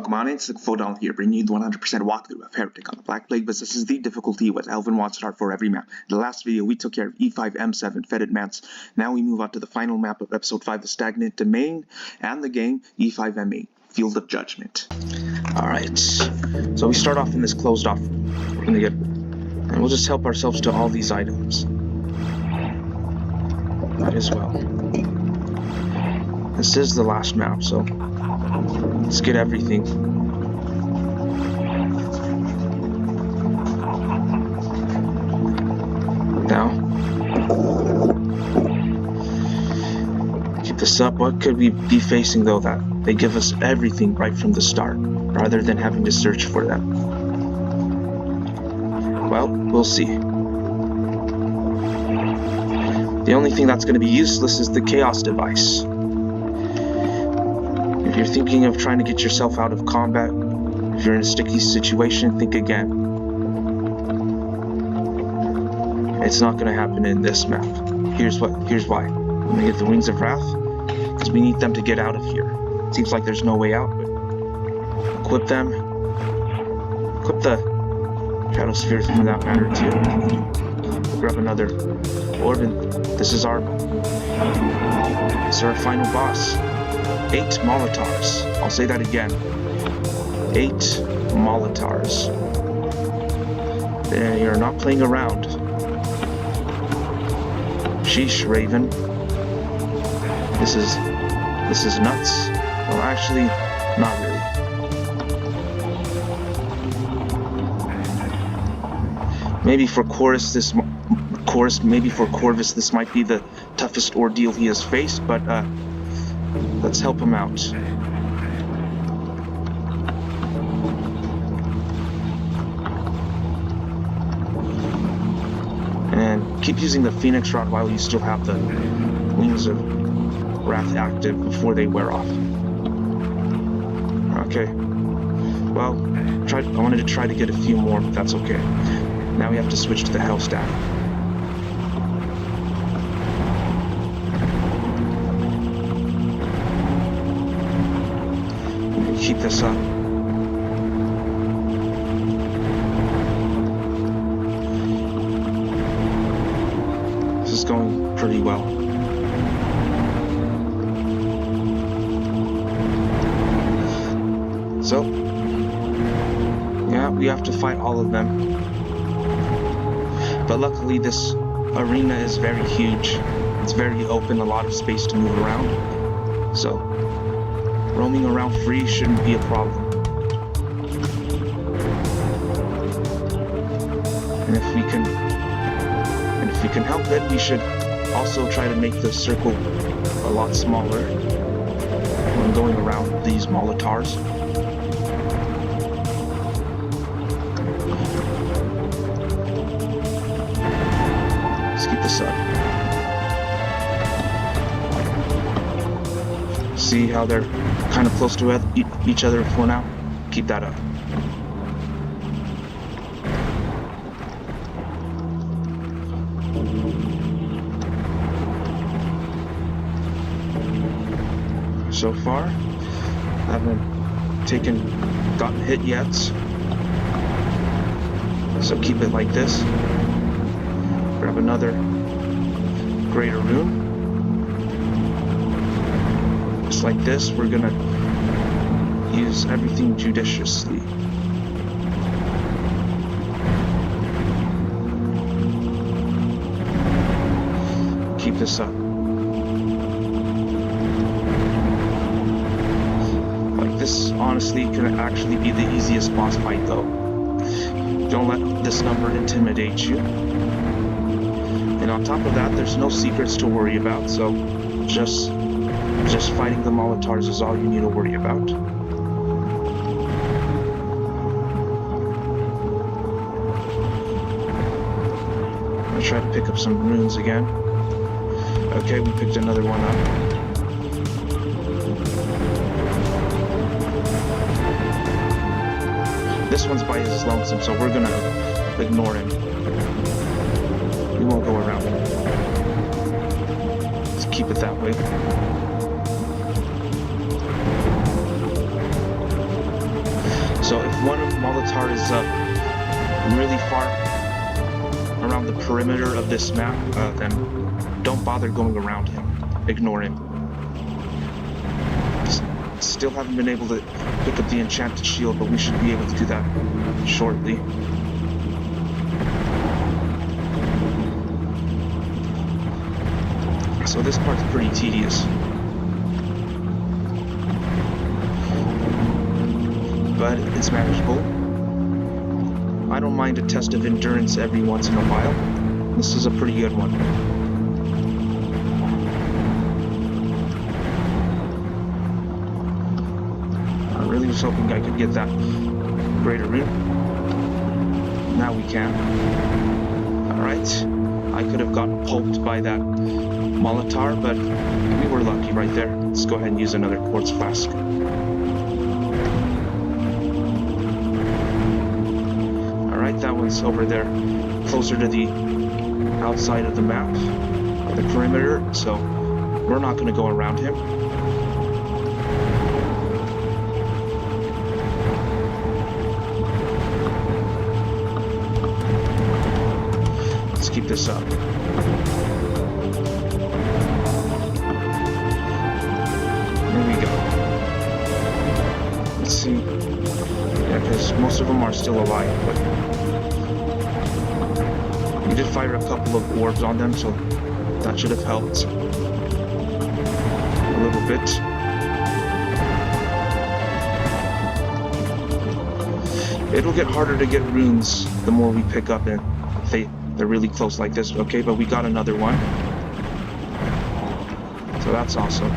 Welcome on in, it's Fodal here, bringing you the 100% walkthrough of Heretic on the Black Plague, but this is the difficulty with Elven want start for every map. In the last video, we took care of E5M8 Fetid Mats. Now we move on to the final map of Episode 5, the Stagnant Desmene, and the game, E5M8, Field of Judgment. Alright, so we start off in this closed off, and we'll just help ourselves to all these items. Might as well. This is the last map, so let's get everything. Now, keep this up. What could we be facing though that they give us everything right from the start, rather than having to search for them? Well, we'll see. The only thing that's going to be useless is the chaos device. If you're thinking of trying to get yourself out of combat, if you're in a sticky situation, think again. It's not going to happen in this map. Here's why. We're going to get the Wings of Wrath, because we need them to get out of here. It seems like there's no way out, but equip them. Equip the Shadow Sphere for that matter too. Grab another orb, and this is our final boss. 8 Molotars. I'll say that again. 8 Molotars. You're not playing around. Sheesh, Raven. This is nuts. Well, actually, not really. Maybe for Corvus, this might be the toughest ordeal he has faced, but let's help him out. And keep using the Phoenix Rod while you still have the Wings of Wrath active before they wear off. Okay. Well, I wanted to try to get a few more, but that's okay. Now we have to switch to the Hell Staff. Keep this up. This is going pretty well. So, yeah, we have to fight all of them. But luckily this arena is very huge. It's very open, a lot of space to move around. So, roaming around free shouldn't be a problem. And if we can help it, we should also try to make the circle a lot smaller when going around these Molotars. Let's keep this up. See how they're kind of close to each other for now? Keep that up. So far, I haven't gotten hit yet. So keep it like this. Grab another greater rune. Just like this, we're gonna use everything judiciously. Keep this up. Like this, honestly, could actually be the easiest boss fight though. Don't let this number intimidate you. And on top of that, there's no secrets to worry about, so just fighting the Molotars is all you need to worry about. I'll try to pick up some runes again. Okay, we picked another one up. This one's by his lonesome, so we're gonna ignore him. We won't go around him. Let's keep it that way. So if one Molotov is really far around the perimeter of this map, then don't bother going around him. Ignore him. Still haven't been able to pick up the enchanted shield, but we should be able to do that shortly. So this part's pretty tedious. But it's manageable. I don't mind a test of endurance every once in a while. This is a pretty good one. I really was hoping I could get that greater rune. Now we can. Alright. I could have gotten pulped by that Molotov, but we were lucky right there. Let's go ahead and use another quartz flask. Alright, that one's over there, closer to the outside of the map, or the perimeter, so we're not going to go around him. Let's keep this up. There we go. Let's see. Yeah, because most of them are still alive, but we did fire a couple of orbs on them, so that should have helped a little bit. It'll get harder to get runes the more we pick up and they're really close like this. Okay, but we got another one. So that's awesome.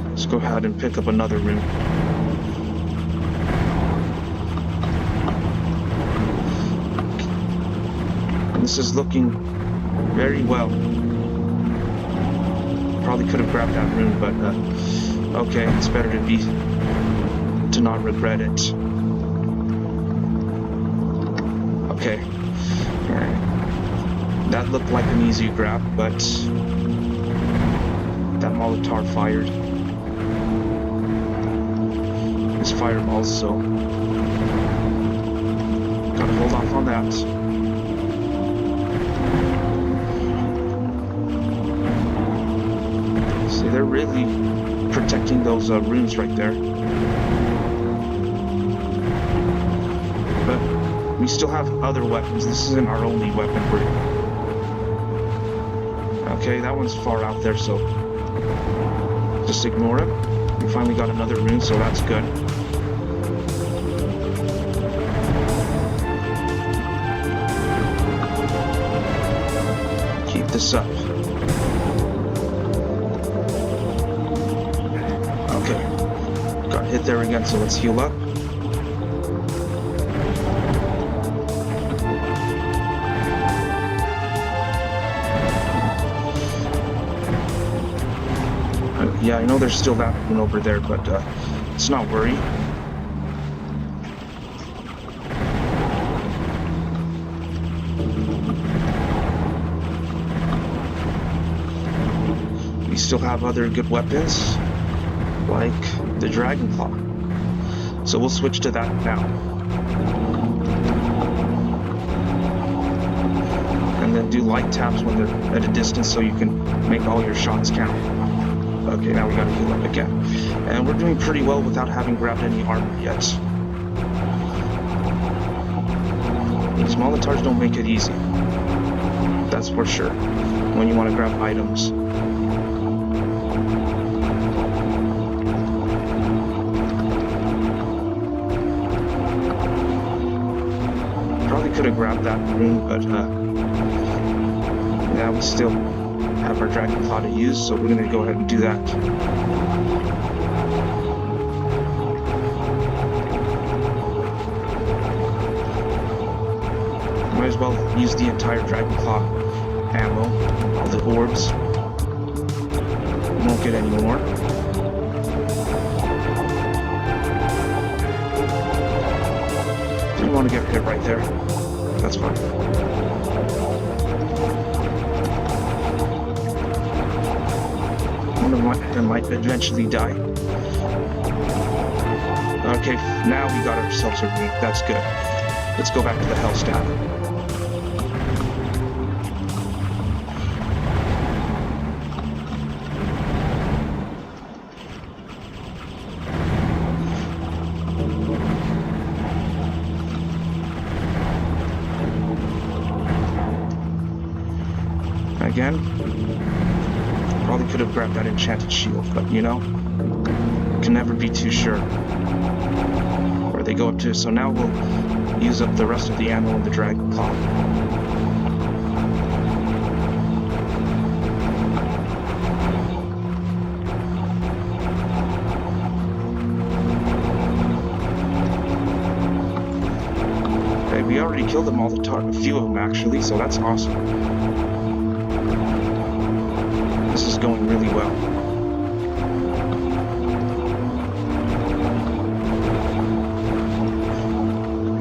Let's go ahead and pick up another rune. And this is looking very well. Probably could have grabbed that rune, but okay, it's better to not regret it. Okay. Alright. That looked like an easy grab, but that Molotov fired his fireballs, so gotta hold off on that. See, they're really protecting those runes right there. But we still have other weapons. This isn't our only weapon. Okay, that one's far out there, so just ignore it. We finally got another rune, so that's good. Keep this up. Okay, got hit there again, so let's heal up. Yeah, I know there's still that one over there, but let's not worry. We still have other good weapons, like the Dragon Claw. So we'll switch to that now. And then do light taps when they're at a distance so you can make all your shots count. Okay, now we gotta heal up again. And we're doing pretty well without having grabbed any armor yet. These Molotovs don't make it easy. That's for sure, when you want to grab items. Probably could have grabbed that rune, but yeah, we still have our Dragon Claw to use, so we're going to go ahead and do that. Might as well use the entire Dragon Claw ammo, all the orbs. We won't get any more. Didn't want to get hit right there. That's fine. One of them might eventually die. Okay, now we got ourselves a ring. That's good. Let's go back to the Hellstaff. Again, probably could have grabbed that enchanted shield, but you know, can never be too sure where they go up to. So now we'll use up the rest of the ammo in the dragon claw. Okay, we already killed them all, a few of them actually, so that's awesome. This is going really well.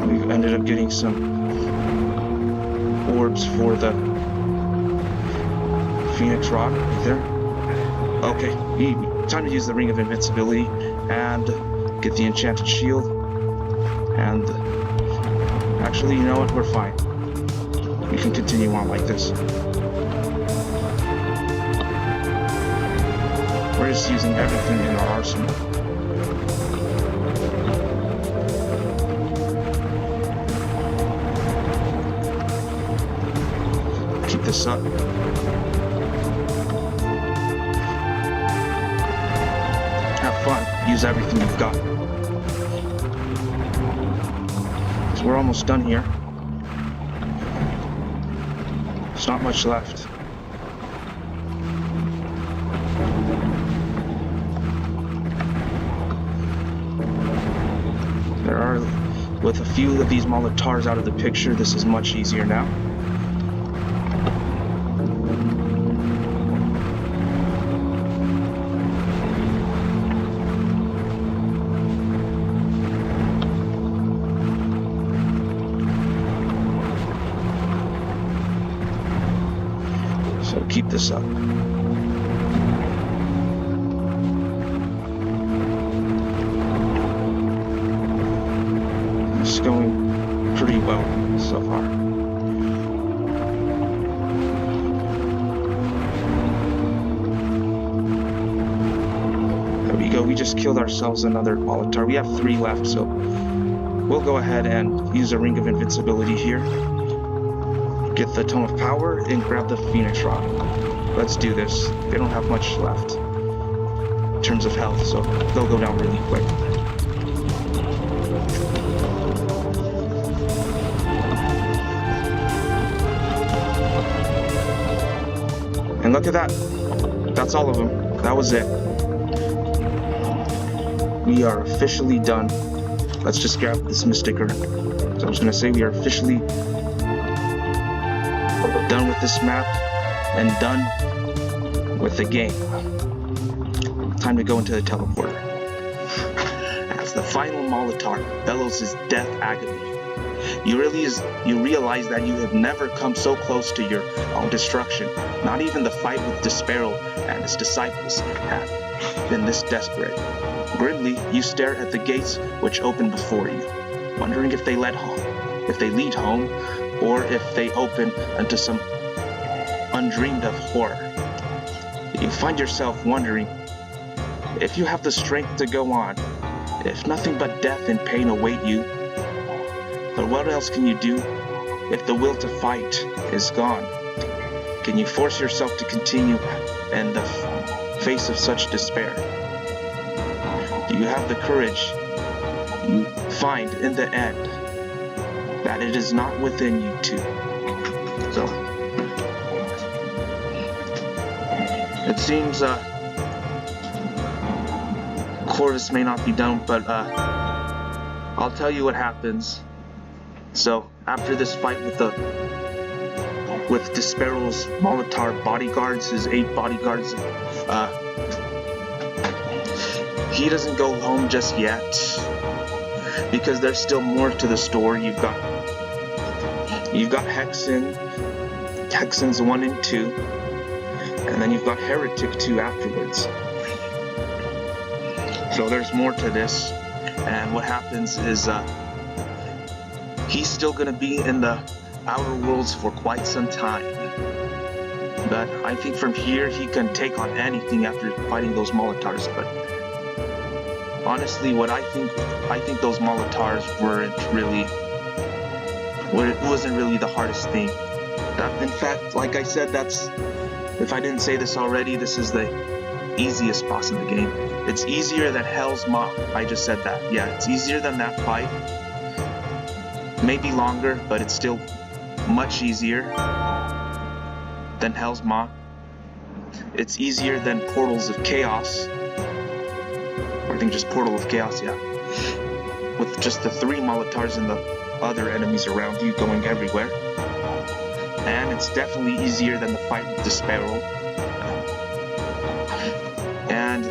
We've ended up getting some orbs for the Phoenix Rod right there. Okay, time to use the Ring of Invincibility and get the enchanted shield. And actually, you know what? We're fine. We can continue on like this. We're just using everything in our arsenal. Keep this up. Have fun. Use everything you've got. So we're almost done here. There's not much left. With a few of these Molotars out of the picture, this is much easier now. So keep this up. It's going pretty well so far. There we go. We just killed ourselves another Molitar. We have 3 left, so we'll go ahead and use a Ring of Invincibility here. Get the Tome of Power and grab the Phoenix Rod. Let's do this. They don't have much left in terms of health, so they'll go down really quick. And look at that. That's all of them. That was it. We are officially done. Let's just grab this Mysticker. So I was going to say we are officially done with this map and done with the game. Time to go into the teleporter. As the final Molitar bellows his death agony, you realize that you have never come so close to your own destruction. Not even the fight with Despair and his disciples have been this desperate. Grimly, you stare at the gates which open before you, wondering if they lead home, or if they open into some undreamed of horror. You find yourself wondering if you have the strength to go on, if nothing but death and pain await you. But what else can you do if the will to fight is gone? Can you force yourself to continue in the face of such despair? Do you have the courage you find in the end that it is not within you to? So, it seems Corvus may not be done, but I'll tell you what happens. So, after this fight with Despair's Molitar bodyguards, his 8 bodyguards, he doesn't go home just yet, because there's still more to the story. You've got Hexens 1 and 2, and then you've got Heretic 2 afterwards. So there's more to this. And what happens is he's still going to be in the Outer Worlds for quite some time. But I think from here he can take on anything after fighting those Molotars. But honestly, what I think those Molotars wasn't really the hardest thing. In fact, like I said, if I didn't say this already, this is the easiest boss in the game. It's easier than Hell's Maw. I just said that. Yeah, it's easier than that fight. Maybe longer, but it's still much easier than Hell's Maw. It's easier than Portals of Chaos. Or I think just Portal of Chaos, yeah. With just the 3 Molotars and the other enemies around you going everywhere. And it's definitely easier than the fight with Despairol. And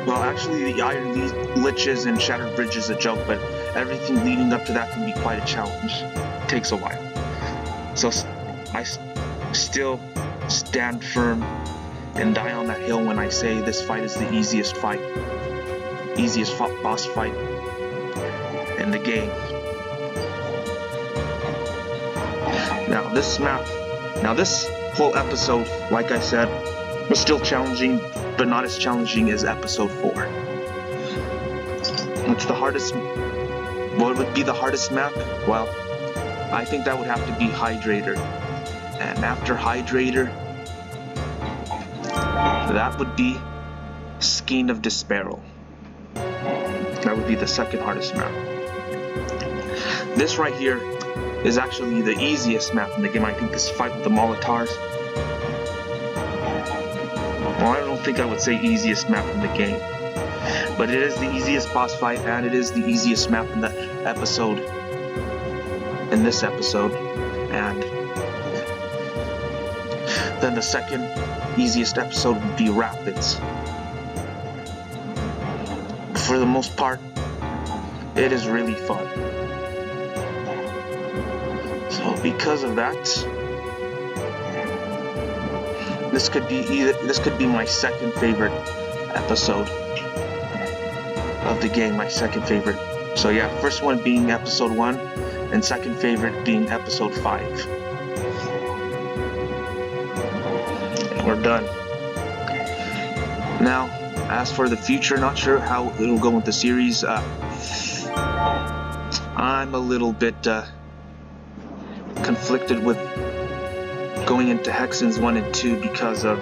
well, actually the Iron Liches and Shattered Bridge is a joke, but everything leading up to that can be quite a challenge. It takes a while. So I still stand firm and die on that hill when I say this fight is the easiest boss fight in the game. Now this whole episode, like I said, was still challenging, but not as challenging as episode 4. What's the hardest? What would be the hardest map? Well, I think that would have to be Hydrator. And after Hydrator, that would be Skein of Despairol. That would be the second hardest map. This right here is actually the easiest map in the game. I think this fight with the Molotars. Well, I don't think I would say easiest map in the game. But it is the easiest boss fight, and it is the easiest map in the episode. In this episode. And then the second easiest episode would be Rapids. For the most part, it is really fun. So because of that, this could be my second favorite episode of the game, my second favorite. So yeah, first one being episode 1, and second favorite being episode 5. And we're done. Now, as for the future, not sure how it'll go with the series. I'm a little bit conflicted with going into Hexens 1 and 2 because of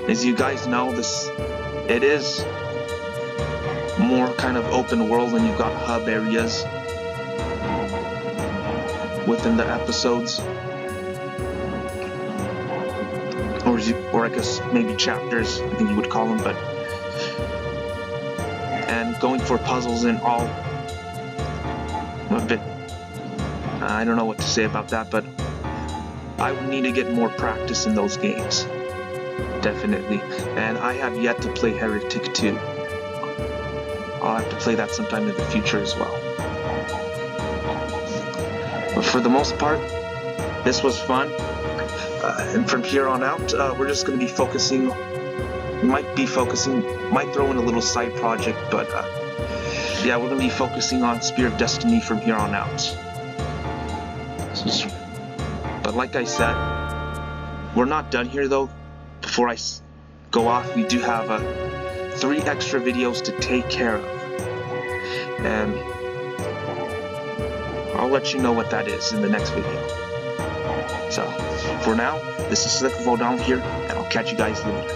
as you guys know, it is more kind of open world, and you've got hub areas within the episodes, or I guess maybe chapters, I think you would call them, and going for puzzles and all. A bit, I don't know what to say about that, but I would need to get more practice in those games, definitely. And I have yet to play Heretic 2. I'll have to play that sometime in the future as well. But for the most part, this was fun. And from here on out, we're just going to be focusing, might throw in a little side project, but yeah, we're going to be focusing on Spear of Destiny from here on out. But like I said, we're not done here though. Before I go off, we do have 3 extra videos to take care of. And I'll let you know what that is in the next video. So, for now, this is Slick Vodal here, and I'll catch you guys later.